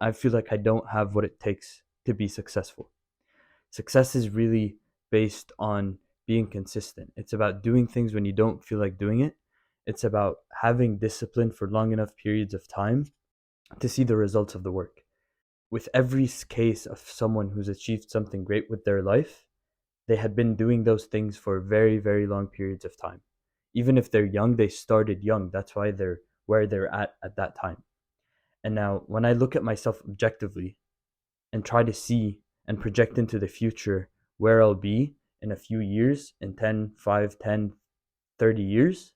I feel like I don't have what it takes to be successful. Success is really based on being consistent. It's about doing things when you don't feel like doing it. It's about having discipline for long enough periods of time to see the results of the work. With every case of someone who's achieved something great with their life, they had been doing those things for very, very long periods of time. Even if they're young, they started young. That's why they're where they're at that time. And now, when I look at myself objectively and try to see and project into the future where I'll be in a few years, in 10, 5, 10, 30 years,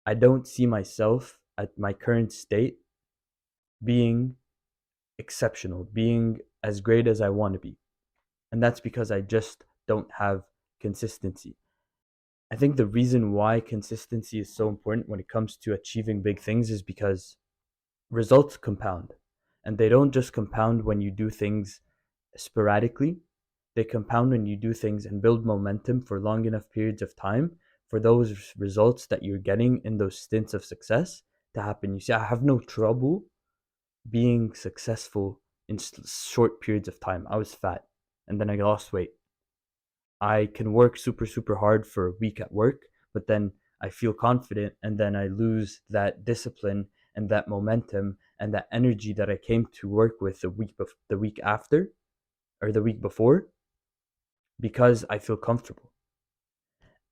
I don't see myself at my current state being exceptional, being as great as I want to be. And that's because I just don't have consistency. I think the reason why consistency is so important when it comes to achieving big things is because results compound. And they don't just compound when you do things sporadically, they compound when you do things and build momentum for long enough periods of time for those results that you're getting in those stints of success to happen. You see, I have no trouble being successful in short periods of time. I was fat and then I lost weight. I can work super, super hard for a week at work, but then I feel confident and then I lose that discipline and that momentum and that energy that I came to work with the week after or the week before because I feel comfortable.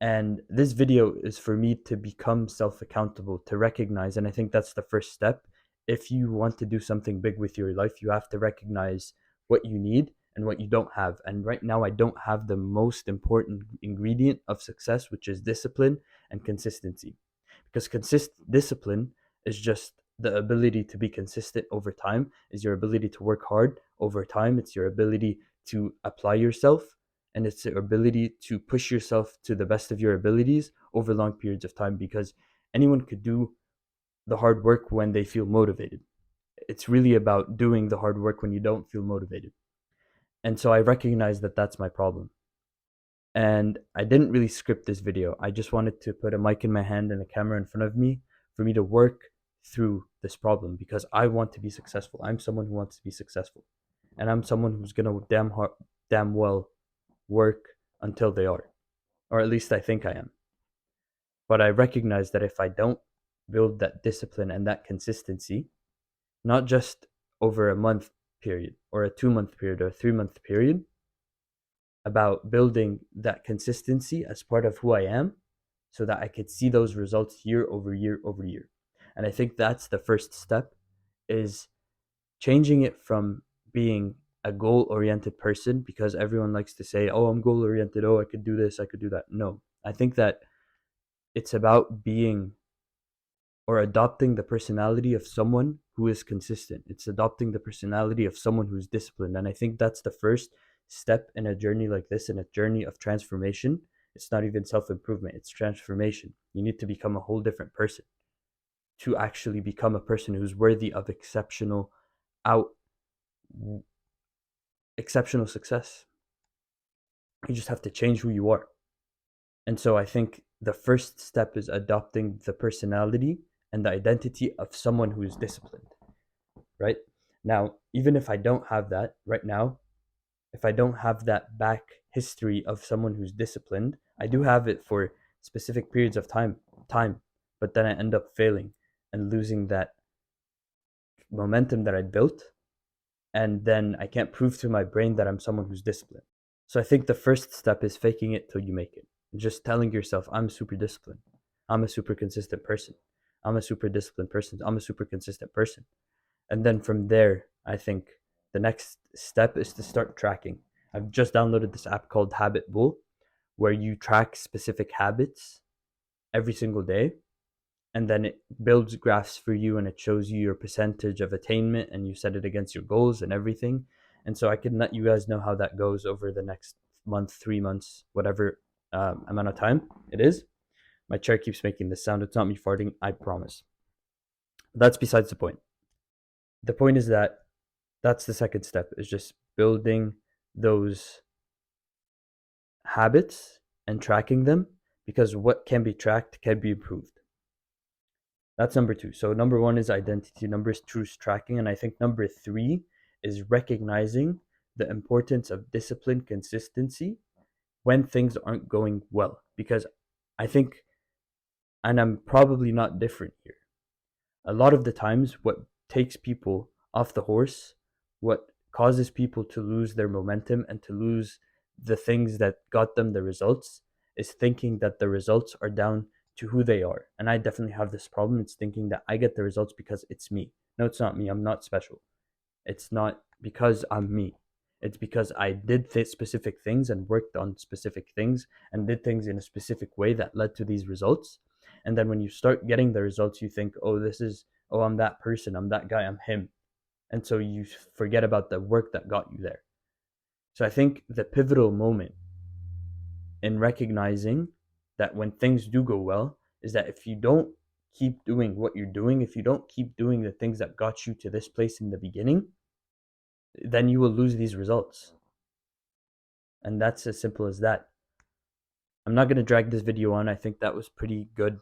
And this video is for me to become self accountable, to recognize. And I think that's the first step. If you want to do something big with your life, you have to recognize what you need and what you don't have. And right now, I don't have the most important ingredient of success, which is discipline and consistency. Because discipline is just the ability to be consistent over time, is your ability to work hard over time, it's your ability to apply yourself, and it's your ability to push yourself to the best of your abilities over long periods of time, because anyone could do the hard work when they feel motivated. It's really about doing the hard work when you don't feel motivated. And so I recognize that that's my problem. And I didn't really script this video. I just wanted to put a mic in my hand and a camera in front of me for me to work through this problem because I want to be successful. I'm someone who wants to be successful. And I'm someone who's going to damn well work until they are. Or at least I think I am. But I recognize that if I don't build that discipline and that consistency, not just over a month period or a 2 month period or a 3 month period, about building that consistency as part of who I am so that I could see those results year over year over year. And I think that's the first step is changing it from being a goal oriented person because everyone likes to say, "Oh, I'm goal oriented. Oh, I could do this, I could do that." No. I think that it's about being or adopting the personality of someone who is consistent. It's adopting the personality of someone who's disciplined. And I think that's the first step in a journey like this, in a journey of transformation. It's not even self improvement, it's transformation. You need to become a whole different person to actually become a person who's worthy of out exceptional success. You just have to change who you are. And so I think the first step is adopting the personality and the identity of someone who is disciplined. Right? Now, even if I don't have that right now, if I don't have that back history of someone who's disciplined, I do have it for specific periods of time, but then I end up failing and losing that momentum that I built, and then I can't prove to my brain that I'm someone who's disciplined. So I think the first step is faking it till you make it. Just telling yourself, I'm super disciplined. I'm a super consistent person. I'm a super disciplined person. I'm a super consistent person. And then from there, I think the next step is to start tracking. I've just downloaded this app called Habit Bull, where you track specific habits every single day. And then it builds graphs for you and it shows you your percentage of attainment and you set it against your goals and everything. And so I can let you guys know how that goes over the next month, 3 months, whatever amount of time it is. My chair keeps making this sound. It's not me farting, I promise. That's besides the point. The point is that that's the second step, is just building those habits and tracking them, because what can be tracked can be improved. That's number two. So number one is identity, number two is tracking, and I think number three is recognizing the importance of discipline, consistency when things aren't going well. Because I think, and I'm probably not different here, a lot of the times what takes people off the horse, what causes people to lose their momentum and to lose the things that got them the results, is thinking that the results are down to who they are. And I definitely have this problem. It's thinking that I get the results because it's me. No, it's not me. I'm not special. It's not because I'm me. It's because I did specific things and worked on specific things and did things in a specific way that led to these results. And then when you start getting the results, you think, oh, I'm that person, I'm that guy, I'm him. And so you forget about the work that got you there. So I think the pivotal moment in recognizing that when things do go well is that if you don't keep doing what you're doing, if you don't keep doing the things that got you to this place in the beginning, then you will lose these results. And that's as simple as that. I'm not going to drag this video on. I think that was pretty good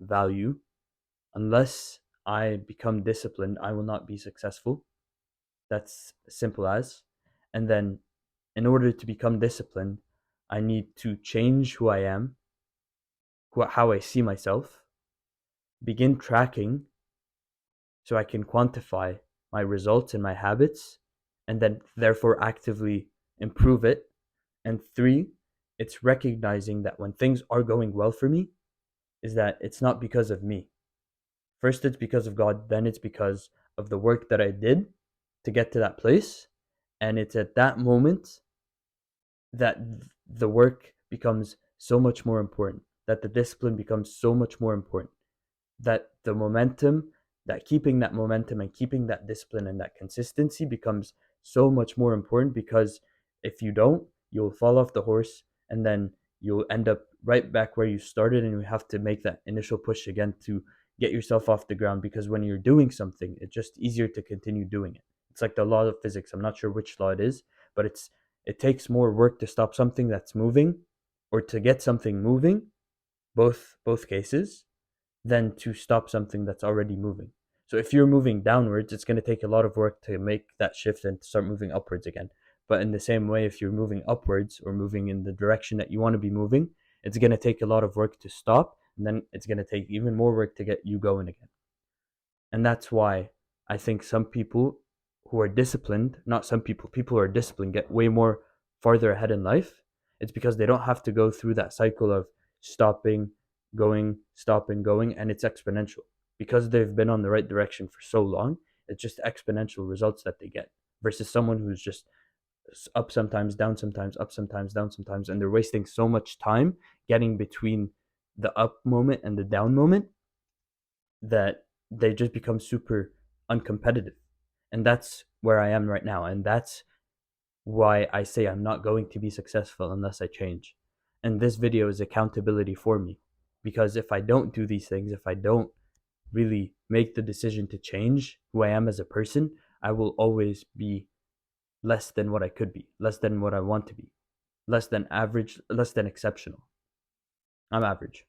value. Unless I become disciplined, I will not be successful. That's simple as. And then, in order to become disciplined, I need to change who I am, how I see myself, begin tracking so I can quantify my results and my habits, and then therefore actively improve it. And three, it's recognizing that when things are going well for me, is that it's not because of me. First, it's because of God, then it's because of the work that I did to get to that place. And it's at that moment that the work becomes so much more important, that the discipline becomes so much more important, that the momentum, that keeping that momentum and keeping that discipline and that consistency becomes so much more important, because if you don't, you'll fall off the horse and then you'll end up right back where you started, and you have to make that initial push again to get yourself off the ground, because when you're doing something, it's just easier to continue doing it. It's like the law of physics. I'm not sure which law it is, but it takes more work to stop something that's moving or to get something moving, both cases, than to stop something that's already moving. So if you're moving downwards, it's going to take a lot of work to make that shift and start moving upwards again. But in the same way, if you're moving upwards or moving in the direction that you want to be moving, it's going to take a lot of work to stop, and then it's going to take even more work to get you going again. And that's why I think some people who are disciplined, not some people who are disciplined get way more farther ahead in life. It's because they don't have to go through that cycle of stopping, going, stopping, going, and it's exponential. Because they've been on the right direction for so long, it's just exponential results that they get, versus someone who's just up sometimes, down sometimes, up sometimes, down sometimes, and they're wasting so much time getting between the up moment and the down moment that they just become super uncompetitive. And that's where I am right now. And that's why I say I'm not going to be successful unless I change. And this video is accountability for me. Because if I don't do these things, if I don't really make the decision to change who I am as a person, I will always be less than what I could be, less than what I want to be, less than average, less than exceptional. I'm average.